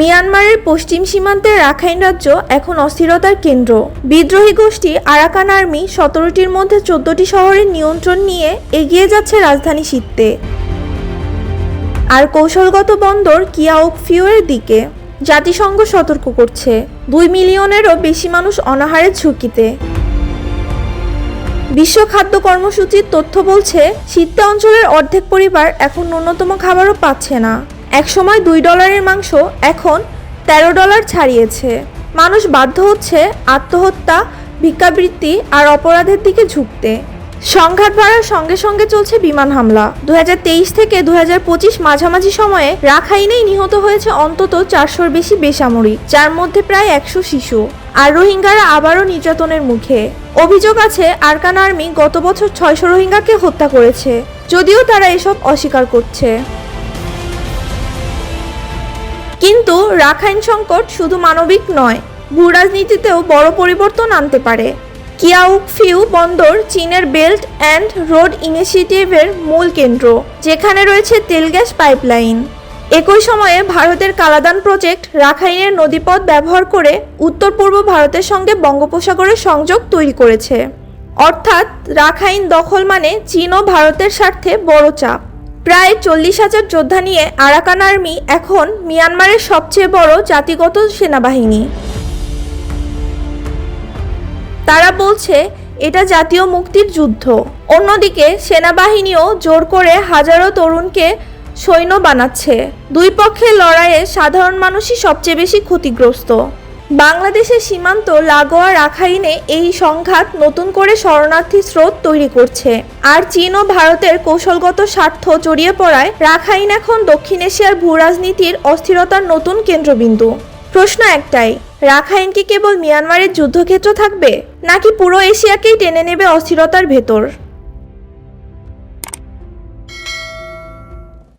মিয়ানমারের পশ্চিম সীমান্তের রাখাইন রাজ্য এখন অস্থিরতার কেন্দ্র। বিদ্রোহী গোষ্ঠী আরাকান আর্মি 17টির মধ্যে 14টি শহরের নিয়ন্ত্রণ নিয়ে এগিয়ে যাচ্ছে রাজধানী সিত্তে আর কৌশলগত বন্দর কিয়াউকফিউয়ের দিকে। জাতিসংঘ সতর্ক করছে 2 মিলিয়নেরও বেশি মানুষ অনাহারের ঝুঁকিতে। বিশ্ব খাদ্য কর্মসূচির তথ্য বলছে সিত্তে অঞ্চলের অর্ধেক পরিবার এখন ন্যূনতম খাবারও পাচ্ছে না। একসময় $2 মাংস এখন $13 ছাড়িয়েছে। মানুষ বাধ্য হচ্ছে আত্মহত্যা, ভিক্ষাবৃত্তি আর অপরাধের দিকে ঝুঁকতে। সংঘাত বাড়ার সঙ্গে সঙ্গে চলছে বিমান হামলা। 2023 থেকে 2025 মাঝামাঝি সময়ে রাখাইনেই নিহত হয়েছে অন্তত 400-র বেশি বেসামরিক, যার মধ্যে প্রায় 100 শিশু। আর রোহিঙ্গারা আবারও নির্যাতনের মুখে। অভিযোগ আছে আরাকান আর্মি গত বছর 600 রোহিঙ্গাকে হত্যা করেছে, যদিও তারা এসব অস্বীকার করছে। কিন্তু রাখাইন সংকট শুধু মানবিক নয়, ভূরাজনীতিতেও বড় পরিবর্তন আনতে পারে। কিয়াউকফিউ বন্দর চীনের বেল্ট অ্যান্ড রোড ইনিশিয়েটিভের মূল কেন্দ্র, যেখানে রয়েছে তেল গ্যাস পাইপলাইন। একই সময়ে ভারতের কালাদান প্রজেক্ট রাখাইনের নদীপথ ব্যবহার করে উত্তর পূর্ব ভারতের সঙ্গে বঙ্গোপসাগরের সংযোগ তৈরি করেছে। অর্থাৎ রাখাইন দখল মানে চীন ও ভারতের স্বার্থে বড় চাপ। প্রায় 40,000 যোদ্ধা নিয়ে আরাকান আর্মি এখন মিয়ানমারের সবচেয়ে বড় জাতিগত সেনাবাহিনী। তারা বলছে এটা জাতীয় মুক্তির যুদ্ধ। অন্যদিকে সেনাবাহিনীও জোর করে হাজারো তরুণকে সৈন্য বানাচ্ছে। দুই পক্ষের লড়াইয়ে সাধারণ মানুষই সবচেয়ে বেশি ক্ষতিগ্রস্ত। বাংলাদেশের সীমান্ত লাগোয়া রাখাইনে এই সংঘাত নতুন করে শরণার্থী স্রোত তৈরি করছে। আর চীন ও ভারতের কৌশলগত স্বার্থ জড়িয়ে পড়ায় রাখাইন এখন দক্ষিণ এশিয়ার ভূরাজনীতির অস্থিরতার নতুন কেন্দ্রবিন্দু। প্রশ্ন একটাই, রাখাইন কি কেবল মিয়ানমারের যুদ্ধক্ষেত্র থাকবে, নাকি পুরো এশিয়াকেই টেনে নেবে অস্থিরতার ভেতর?